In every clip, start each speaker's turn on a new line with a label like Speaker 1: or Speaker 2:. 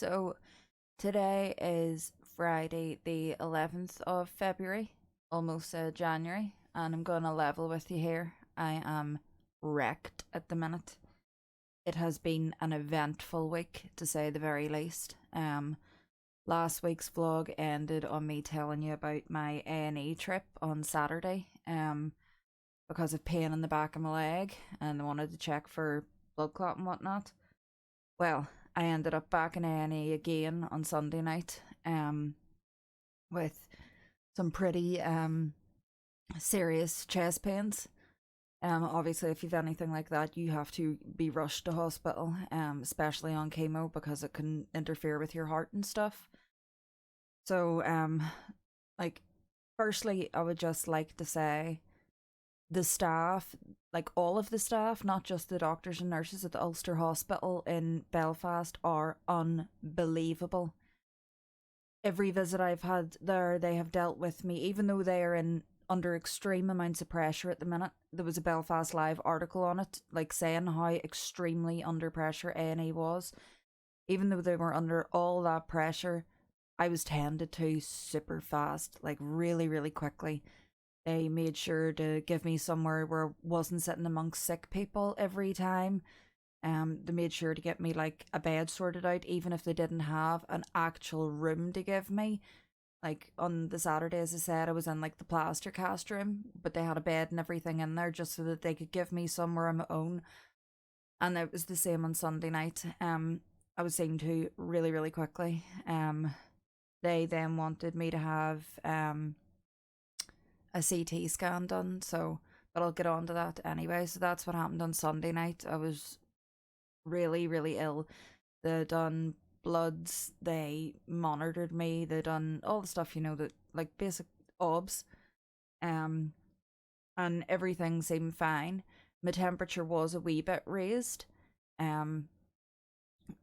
Speaker 1: So today is Friday, the 11th of February, almost January, and I'm going to level with you here. I am wrecked at the minute. It has been an eventful week, to say the very least. Last week's vlog ended on me telling you about my A&E trip on Saturday, because of pain in the back of my leg, and I wanted to check for blood clot and whatnot. Well, I ended up back in A&E again on Sunday night, with some pretty serious chest pains. Obviously, if you've anything like that, you have to be rushed to hospital, especially on chemo, because it can interfere with your heart and stuff. So, like, firstly, I would just like to say the staff, like all of the staff, not just the doctors and nurses at the Ulster Hospital in Belfast, are unbelievable. Every visit I've had there, they have dealt with me, even though they are in under extreme amounts of pressure at the minute. There was a Belfast Live article on it, like saying how extremely under pressure A&E was. Even though they were under all that pressure, I was tended to super fast, like really, really quickly. They made sure to give me somewhere where I wasn't sitting amongst sick people every time. They made sure to get me like a bed sorted out, even if they didn't have an actual room to give me. Like on the Saturday, as I said, I was in like the plaster cast room, but they had a bed and everything in there just so that they could give me somewhere on my own. And it was the same on Sunday night. I was seen to really, really quickly. They then wanted me to have a CT scan done, so but I'll get on to that anyway. So that's what happened on Sunday night. I was really, really ill. They done bloods, they monitored me, they done all the stuff, that like basic obs. Um and everything seemed fine. My temperature was a wee bit raised. Um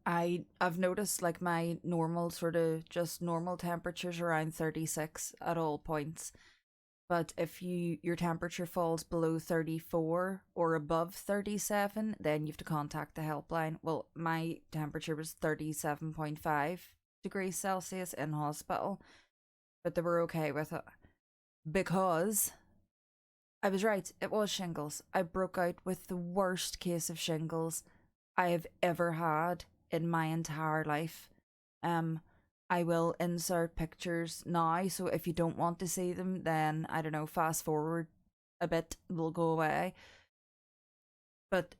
Speaker 1: I've noticed like my normal sort of just normal temperatures around 36 at all points. But if your temperature falls below 34 or above 37, then you have to contact the helpline. Well, my temperature was 37.5 degrees Celsius in hospital, but they were okay with it because I was right. It was shingles. I broke out with the worst case of shingles I have ever had in my entire life. Um, I will insert pictures now, so if you don't want to see them, then I don't know, fast forward a bit, they'll go away. But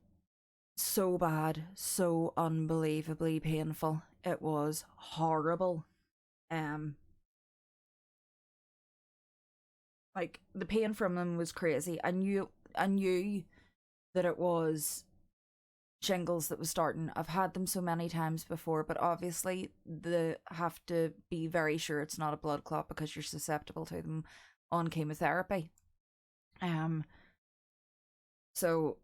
Speaker 1: so bad, so unbelievably painful. It was horrible. Um, like the pain from them was crazy. I knew that it was shingles that was starting. I've had them so many times before, but obviously they have to be very sure it's not a blood clot because you're susceptible to them on chemotherapy. Um so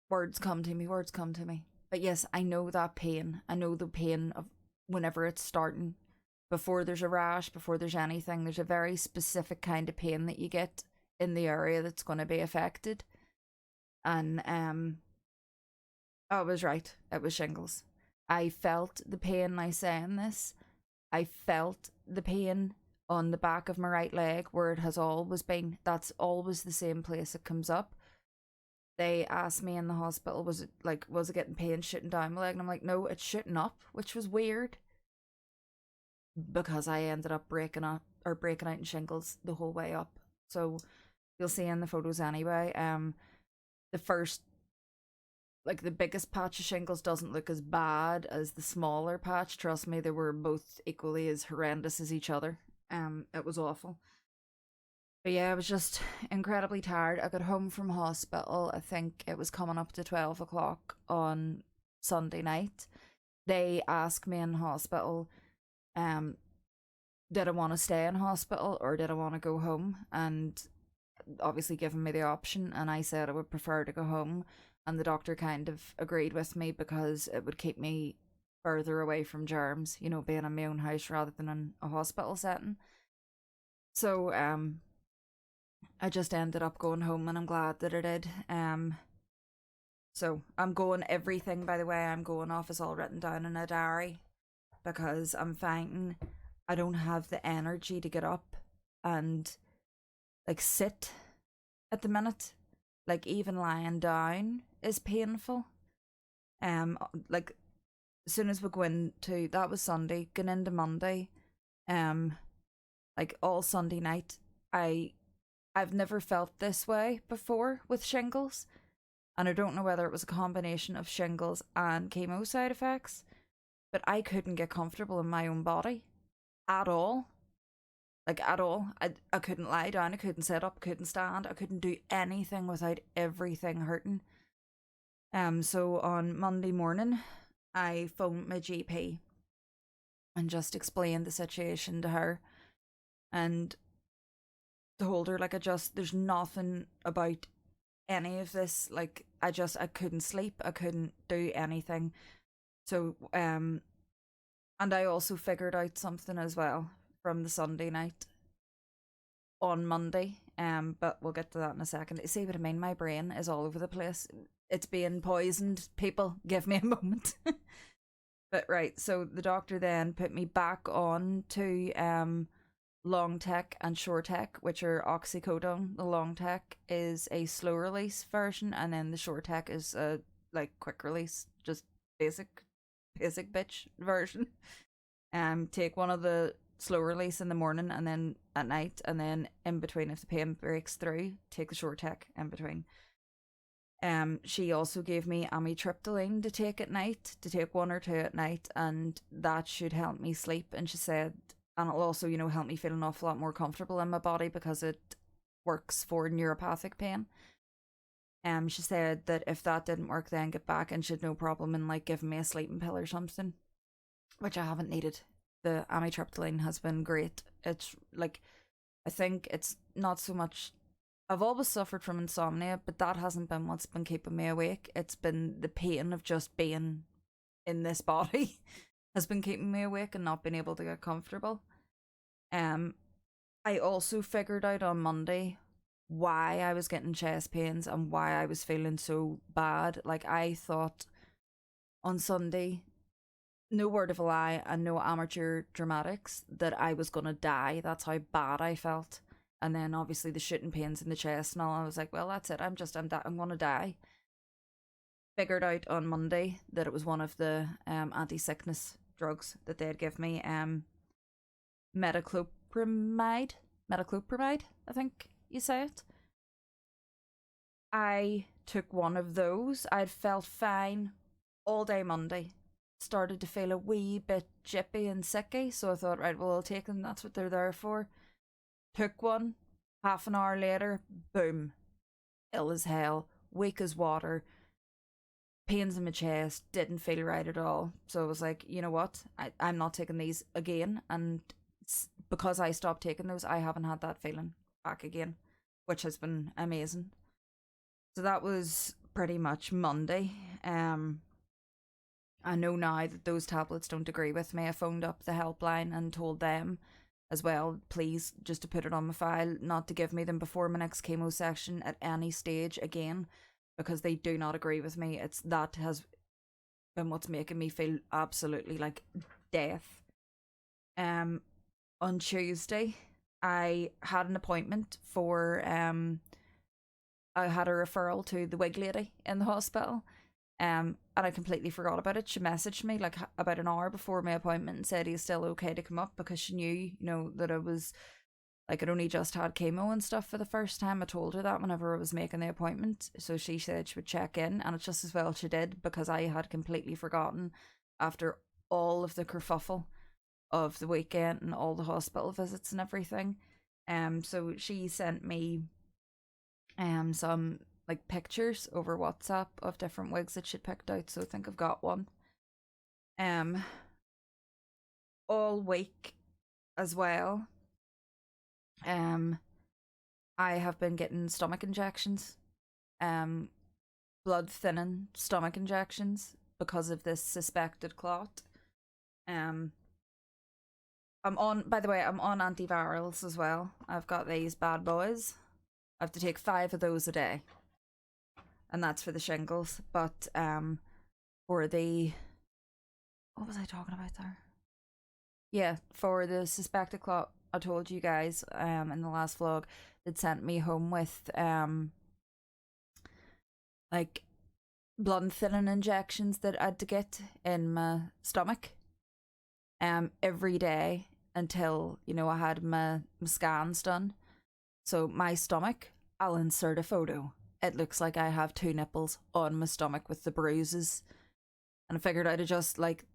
Speaker 1: words come to me. But yes, I know that pain. I know the pain of whenever it's starting. Before there's a rash, before there's anything, there's a very specific kind of pain that you get in the area that's going to be affected. And I was right. It was shingles. I felt the pain I saying this. I felt the pain on the back of my right leg where it has always been. That's always the same place it comes up. They asked me in the hospital, was it getting pain shooting down my leg? And I'm like, no, it's shooting up, which was weird because I ended up breaking out in shingles the whole way up. So you'll see in the photos anyway. The first like the biggest patch of shingles doesn't look as bad as the smaller patch. Trust me, they were both equally as horrendous as each other. It was awful. But yeah, I was just incredibly tired. I got home from hospital. I think it was coming up to 12 o'clock on Sunday night. They asked me in hospital, um, did I want to stay in hospital or did I want to go home? And obviously given me the option, and I said I would prefer to go home, and the doctor kind of agreed with me because it would keep me further away from germs, being in my own house rather than in a hospital setting. So I just ended up going home, and I'm glad that I did. So I'm going, everything, by the way, I'm going off is all written down in a diary, because I'm finding I don't have the energy to get up and like sit at the minute. Like even lying down is painful. Um, like as soon as we go into, that was Sunday, going into Monday, um, like all Sunday night, I've never felt this way before with shingles, and I don't know whether it was a combination of shingles and chemo side effects, but I couldn't get comfortable in my own body at all. Like at all. I couldn't lie down, I couldn't sit up, I couldn't stand, I couldn't do anything without everything hurting. So on Monday morning, I phoned my GP and just explained the situation to her, and told her, like, there's nothing about any of this. Like, I couldn't sleep, I couldn't do anything. So, and I also figured out something as well from the Sunday night on Monday. But we'll get to that in a second. See what I mean? My brain is all over the place. It's being poisoned. People, give me a moment. But right, so the doctor then put me back on to long tech and short tech, which are oxycodone. The long tech is a slow release version, and then the short tech is a like quick release, just basic bitch version. Take one of the slow release in the morning and then at night, and then in between, if the pain breaks through, take the short tech in between. She also gave me amitriptyline to take at night, to take 1 or 2 at night, and that should help me sleep. And she said, and it'll also, help me feel an awful lot more comfortable in my body, because it works for neuropathic pain. She said that if that didn't work, then get back, and she'd no problem in like giving me a sleeping pill or something, which I haven't needed. The amitriptyline has been great. It's like, I think it's not so much, I've always suffered from insomnia, but that hasn't been what's been keeping me awake. It's been the pain of just being in this body has been keeping me awake and not being able to get comfortable. I also figured out on Monday why I was getting chest pains and why I was feeling so bad. Like, I thought on Sunday, no word of a lie and no amateur dramatics, that I was gonna die. That's how bad I felt. And then obviously the shooting pains in the chest and all. I was like, well, that's it. I'm gonna die. Figured out on Monday that it was one of the anti-sickness drugs that they'd give me. Metoclopramide, I think you say it. I took one of those. I'd felt fine all day Monday. Started to feel a wee bit jippy and sicky, so I thought, right, well, I'll take them. That's what they're there for. Took one. Half an hour later, boom, ill as hell, weak as water, pains in my chest, didn't feel right at all. So I was like, you know what, I'm not taking these again. And because I stopped taking those, I haven't had that feeling back again, which has been amazing. So that was pretty much Monday. I know now that those tablets don't agree with me. I phoned up the helpline and told them as well, please, just to put it on my file, not to give me them before my next chemo session at any stage again, because they do not agree with me. That has been what's making me feel absolutely like death. On Tuesday, I had an appointment for I had a referral to the wig lady in the hospital. And I completely forgot about it. She messaged me like about an hour before my appointment and said he's still okay to come up, because she knew, that I was like, I'd only just had chemo and stuff for the first time. I told her that whenever I was making the appointment. So she said she would check in, and it's just as well she did, because I had completely forgotten after all of the kerfuffle of the weekend and all the hospital visits and everything. So she sent me some like pictures over WhatsApp of different wigs that she'd picked out, so I think I've got one. All week as well, I have been getting stomach injections, blood thinning stomach injections, because of this suspected clot. I'm on, by the way, I'm on antivirals as well. I've got these bad boys. I have to take 5 of those a day. and that's for the shingles. But for the, what was I talking about there? Yeah, for the suspected clot, I told you guys in the last vlog, that sent me home with like blood thinning injections that I had to get in my stomach every day until, you know, I had my scans done. So my stomach, I'll insert a photo. It looks like I have two nipples on my stomach with the bruises. And I figured I'd adjust, like,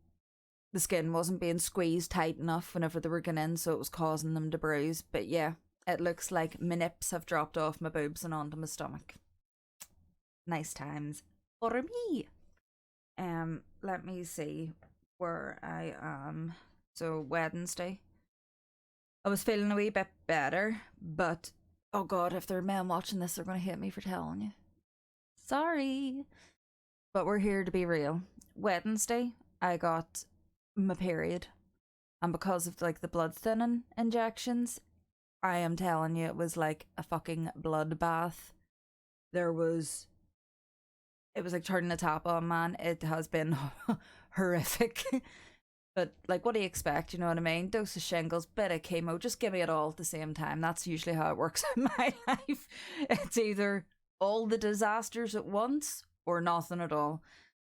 Speaker 1: the skin wasn't being squeezed tight enough whenever they were going in, so it was causing them to bruise. But yeah, it looks like my nips have dropped off my boobs and onto my stomach. Nice times for me. Let me see where I am. So Wednesday, I was feeling a wee bit better, but oh god, if there are men watching this, they're gonna hate me for telling you. Sorry, but we're here to be real. Wednesday, I got my period, and because of like the blood thinning injections, I am telling you, it was like a fucking bloodbath. There was, it was like turning a tap on, man. It has been horrific. But like, what do you expect? You know what I mean? Dose of shingles, bit of chemo. Just give me it all at the same time. That's usually how it works in my life. It's either all the disasters at once or nothing at all.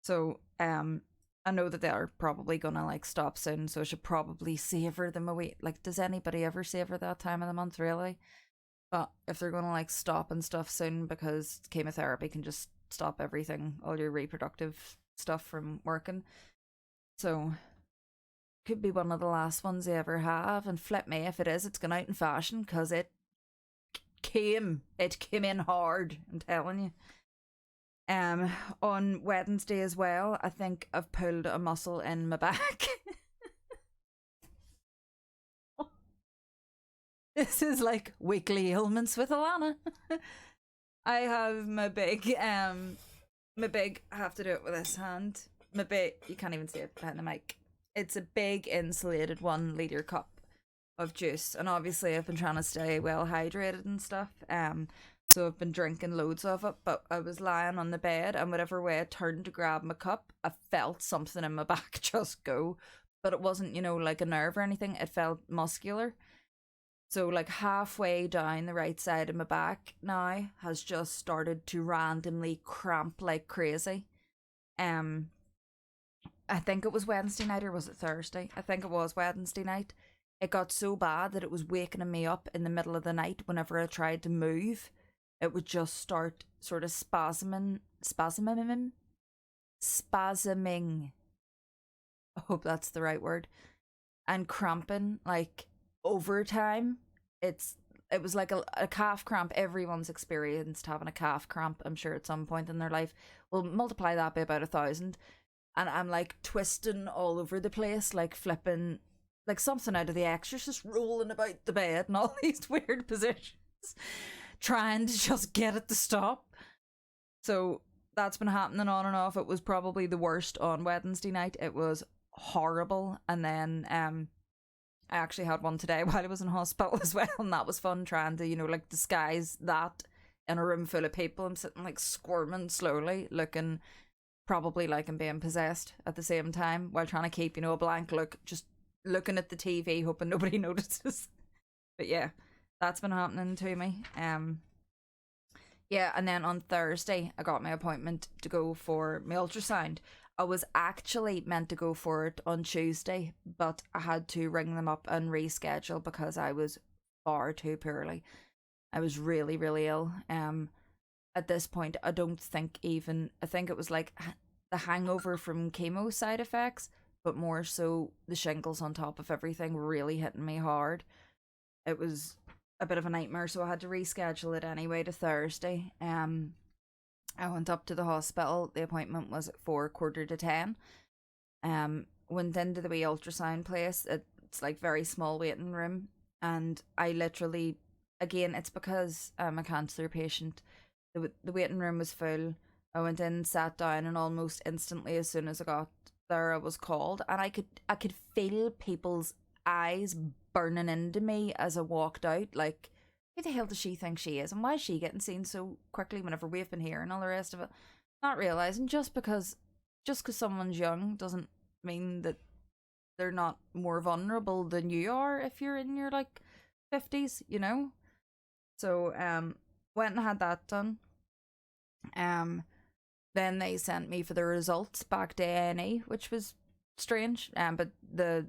Speaker 1: So I know that they are probably gonna like stop soon, so I should probably savor them away. Like, does anybody ever savor that time of the month, really? But if they're gonna like stop and stuff soon, because chemotherapy can just stop everything, all your reproductive stuff from working. So could be one of the last ones they ever have, and flip me if it is, it's gone out in fashion, because it came in hard, I'm telling you. On Wednesday as well, I think I've pulled a muscle in my back. This is like weekly ailments with Alana. I have my big I have to do it with this hand. My big, you can't even see it behind the mic. It's a big insulated 1 litre cup of juice, and obviously I've been trying to stay well hydrated and stuff. So I've been drinking loads of it, but I was lying on the bed, and whatever way I turned to grab my cup, I felt something in my back just go. But it wasn't, you know, like a nerve or anything, it felt muscular. So like halfway down the right side of my back now has just started to randomly cramp like crazy. I think it was Wednesday night, or was it Thursday? I think it was Wednesday night. It got so bad that it was waking me up in the middle of the night whenever I tried to move. It would just start sort of spasming. I hope that's the right word. And cramping, like, over time. It was like a calf cramp. Everyone's experienced having a calf cramp, I'm sure, at some point in their life. We'll multiply that by about 1,000. And I'm like twisting all over the place, like flipping, like something out of The Exorcist, rolling about the bed in all these weird positions, trying to just get it to stop. So that's been happening on and off. It was probably the worst on Wednesday night. It was horrible. And then I actually had one today while I was in hospital as well, and that was fun, trying to, you know, like disguise that in a room full of people. I'm sitting like squirming slowly, looking probably like I'm being possessed at the same time, while trying to keep, you know, a blank look, just looking at the TV, hoping nobody notices. But yeah, that's been happening to me. Yeah, and then on Thursday I got my appointment to go for my ultrasound. I was actually meant to go for it on Tuesday, but I had to ring them up and reschedule because I was far too poorly. I was really, really ill. At this point, I think it was like the hangover from chemo side effects, but more so the shingles on top of everything really hitting me hard. It was a bit of a nightmare, so I had to reschedule it anyway to Thursday. I went up to the hospital. The appointment was at 4:15. Went into the wee ultrasound place. It's like very small waiting room, and I literally, again, it's because I'm a cancer patient. The waiting room was full. I went in, sat down, and almost instantly, as soon as I got there, I was called, and I could feel people's eyes burning into me as I walked out. Like, who the hell does she think she is? And why is she getting seen so quickly whenever we've been here and all the rest of it? Not realising just because someone's young doesn't mean that they're not more vulnerable than you are if you're in your like 50s, you know? So went and had that done. Then they sent me for the results back to A&E, which was strange. But the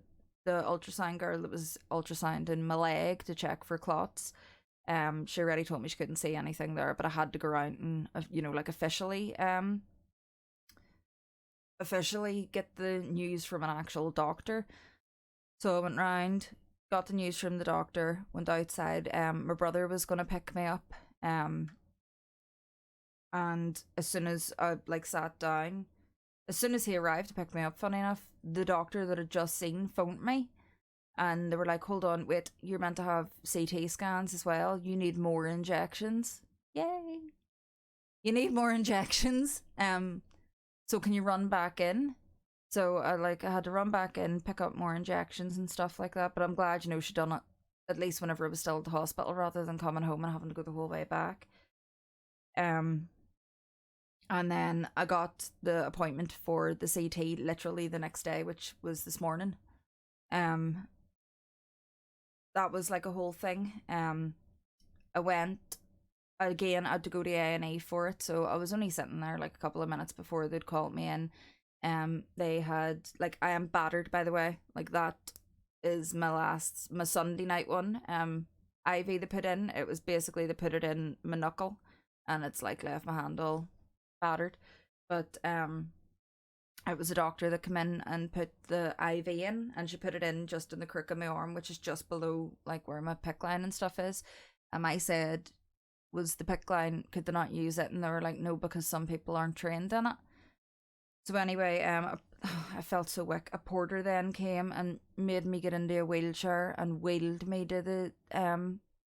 Speaker 1: ultrasound girl that was ultrasounding my leg to check for clots, she already told me she couldn't see anything there, but I had to go around and like officially get the news from an actual doctor. So I went round, got the news from the doctor, went outside. My brother was gonna pick me up. And as soon as I like sat down, as soon as he arrived to pick me up, funny enough, the doctor that I'd just seen phoned me, and they were like, "Hold on, wait, you're meant to have CT scans as well. You need more injections. Yay! You need more injections. So can you run back in?" So I had to run back in, pick up more injections and stuff like that. But I'm glad, she done it at least whenever I was still at the hospital, rather than coming home and having to go the whole way back. And then I got the appointment for the CT literally the next day, which was this morning. That was like a whole thing. I went again. I had to go to A&E for it, so I was only sitting there like a couple of minutes before they'd called me in. They had like, I am battered, by the way. Like, that is my Sunday night one. IV they put in. It was basically they put it in my knuckle, and it's like left my hand all battered. But it was a doctor that came in and put the IV in, and she put it in just in the crook of my arm, which is just below like where my PICC line and stuff is. And I said, was the PICC line, could they not use it? And they were like, no, because some people aren't trained in it. So anyway, I felt so weak. A porter then came and made me get into a wheelchair and wheeled me to the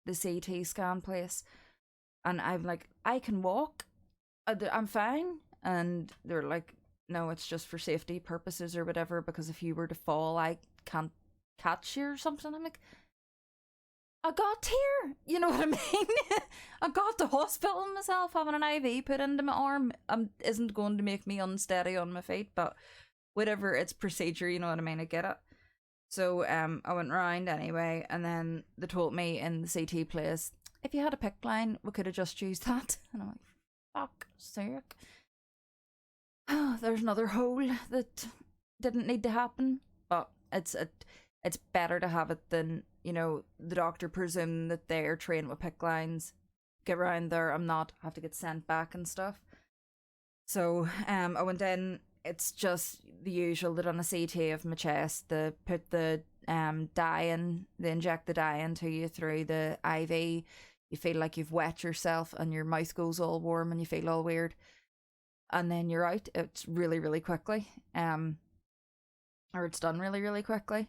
Speaker 1: CT scan place. And I'm like, I can walk. I'm fine. And they're like, no, it's just for safety purposes or whatever, because if you were to fall, I can't catch you or something. I'm like, I got here, you know what I mean? I got to hospital myself. Having an IV put into my arm isn't going to make me unsteady on my feet, but whatever, it's procedure, you know what I mean? I get it. So I went round anyway, and then they told me in the CT place, if you had a PICC line, we could have just used that. And I'm like, fuck sake. There's another hole that didn't need to happen, but it's better to have it than, the doctor presume that they're trained with PICC lines. Get around there, I'm not, have to get sent back and stuff. So I went in. It's just the usual. They done a CT of my chest. They put the dye in. They inject the dye into you through the IV. You feel like you've wet yourself, and your mouth goes all warm, and you feel all weird. And then you're out. It's really, really quickly. Or it's done really, really quickly.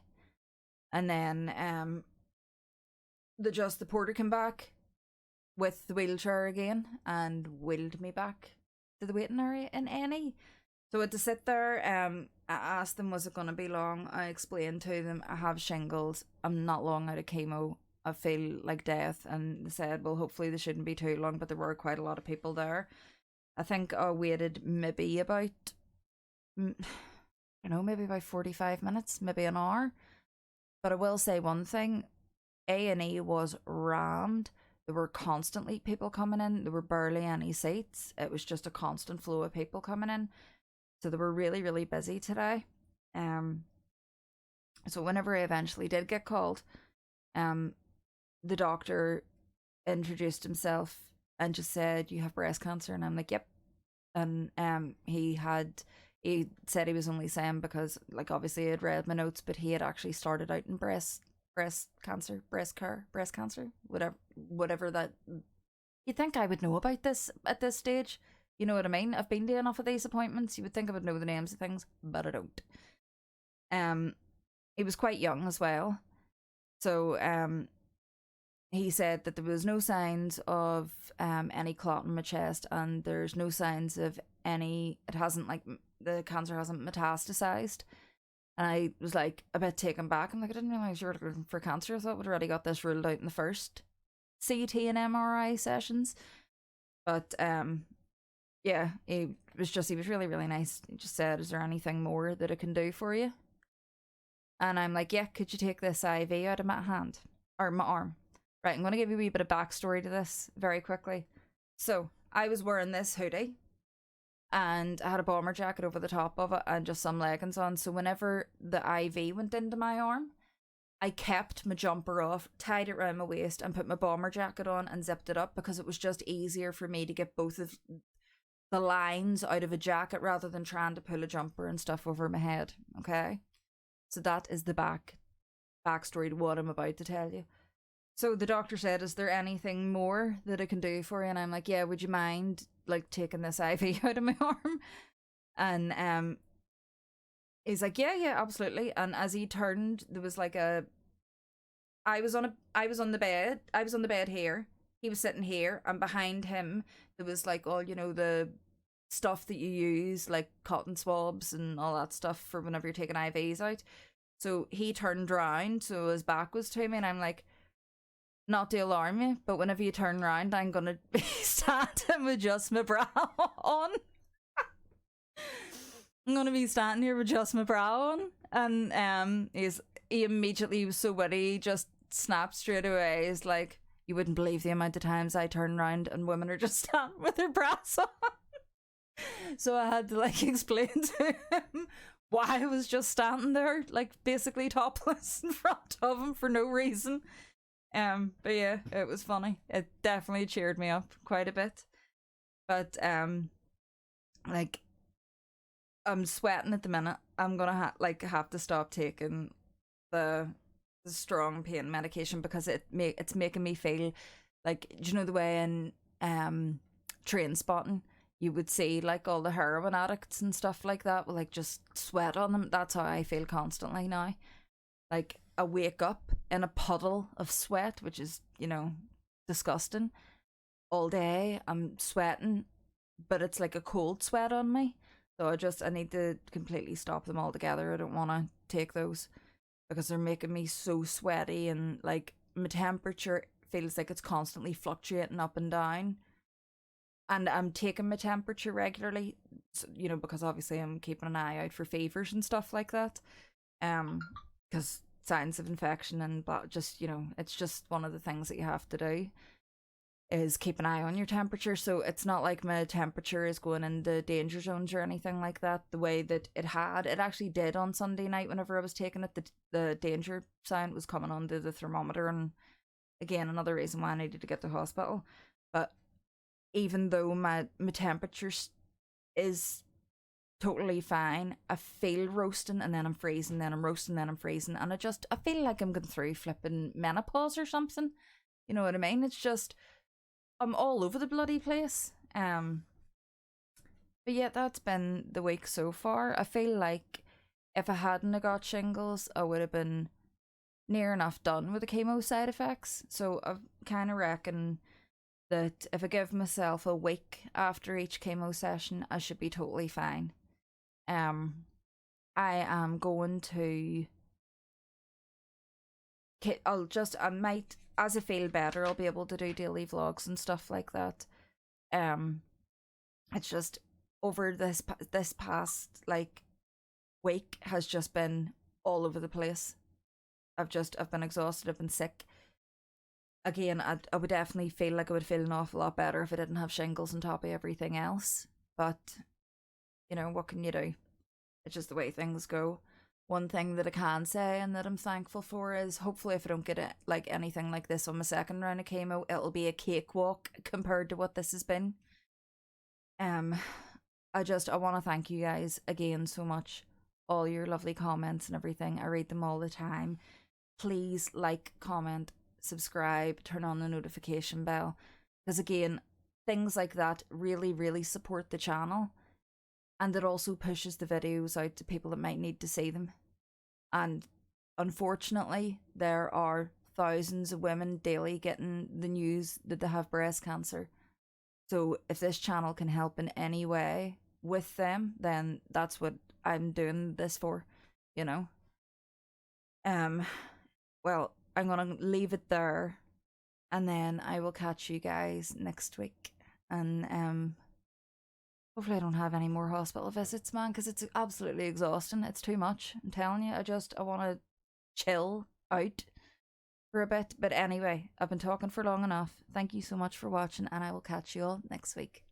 Speaker 1: And then the porter came back with the wheelchair again and wheeled me back to the waiting area in A&E. So I had to sit there. I asked them, was it going to be long? I explained to them, I have shingles. I'm not long out of chemo. I feel like death. And they said, well, hopefully they shouldn't be too long, but there were quite a lot of people there. I think I waited maybe about, maybe about 45 minutes, maybe an hour. But I will say one thing, A&E was rammed. There were constantly people coming in. There were barely any seats. It was just a constant flow of people coming in. So they were really, really busy today. So whenever I eventually did get called, the doctor introduced himself and just said, you have breast cancer. And I'm like, yep. And he said he was only saying because, like, obviously I had read my notes, but he had actually started out in breast cancer, whatever that. You'd think I would know about this at this stage. You know what I mean? I've been to enough of these appointments. You would think I would know the names of things, but I don't. He was quite young as well. So he said that there was no signs of any clot in my chest, and there's no signs of any, the cancer hasn't metastasized. And I was like a bit taken back. I'm like, I didn't realize you were looking for cancer. I thought we'd already got this ruled out in the first CT and MRI sessions. But yeah, he was really, really nice. He just said, "Is there anything more that I can do for you?" And I'm like, "Yeah, could you take this IV out of my hand or my arm?" Right, I'm gonna give you a wee bit of backstory to this very quickly. So I was wearing this hoodie and I had a bomber jacket over the top of it and just some leggings on. So whenever the IV went into my arm, I kept my jumper off, tied it around my waist, and put my bomber jacket on and zipped it up because it was just easier for me to get both of the lines out of a jacket rather than trying to pull a jumper and stuff over my head. Okay? So that is the backstory to what I'm about to tell you. So the doctor said, "Is there anything more that I can do for you?" And I'm like, "Yeah, would you mind like taking this IV out of my arm?" And he's like, "Yeah, absolutely." And as he turned, there was like I was on the bed here. He was sitting here, and behind him there was like all, the stuff that you use, like cotton swabs and all that stuff for whenever you're taking IVs out. So he turned round, so his back was to me, and I'm like, "Not to alarm you, but whenever you turn around, I'm gonna be standing with just my bra on." I'm gonna be standing here with just my bra on, and he immediately was so witty, he just snapped straight away. He's like, "You wouldn't believe the amount of times I turn around and women are just standing with their bras on." So I had to like explain to him why I was just standing there, like basically topless in front of him for no reason. But yeah, it was funny. It definitely cheered me up quite a bit. But like I'm sweating at the minute. I'm gonna have to stop taking the strong pain medication because it's making me feel like, do you know the way in Train Spotting you would see like all the heroin addicts and stuff like that with like just sweat on them? That's how I feel constantly now. Like I wake up in a puddle of sweat, which is, disgusting. All day I'm sweating, but it's like a cold sweat on me. So I need to completely stop them altogether. I don't want to take those because they're making me so sweaty, and like my temperature feels like it's constantly fluctuating up and down. And I'm taking my temperature regularly, because obviously I'm keeping an eye out for fevers and stuff like that. Because signs of infection and just, it's just one of the things that you have to do is keep an eye on your temperature. So it's not like my temperature is going into danger zones or anything like that the way that it actually did on Sunday night whenever I was taking it. The danger sign was coming onto the thermometer, and again another reason why I needed to get to hospital. But even though my temperature is totally fine, I feel roasting, and then I'm freezing, then I'm roasting, then I'm freezing, and I feel like I'm going through flipping menopause or something. You know what I mean? It's just I'm all over the bloody place. But yeah, that's been the week so far. I feel like if I hadn't got shingles, I would have been near enough done with the chemo side effects. So I kind of reckon that if I give myself a week after each chemo session, I should be totally fine. I am going to. I might, as I feel better, I'll be able to do daily vlogs and stuff like that. It's just over this past like week has just been all over the place. I've been exhausted. I've been sick. Again, I would definitely feel like I would feel an awful lot better if I didn't have shingles on top of everything else. But what can you do? It's just the way things go. One thing that I can say and that I'm thankful for is hopefully if I don't get it like anything like this on my second round of chemo, it'll be a cakewalk compared to what this has been. I want to thank you guys again so much. All your lovely comments and everything. I read them all the time. Please like, comment, subscribe, turn on the notification bell. Because again, things like that really, really support the channel. And it also pushes the videos out to people that might need to see them. And unfortunately, there are thousands of women daily getting the news that they have breast cancer. So if this channel can help in any way with them, then that's what I'm doing this for, Well, I'm gonna leave it there. And then I will catch you guys next week. And hopefully I don't have any more hospital visits, man, because it's absolutely exhausting. It's too much. I'm telling you. I want to chill out for a bit. But anyway, I've been talking for long enough. Thank you so much for watching, and I will catch you all next week.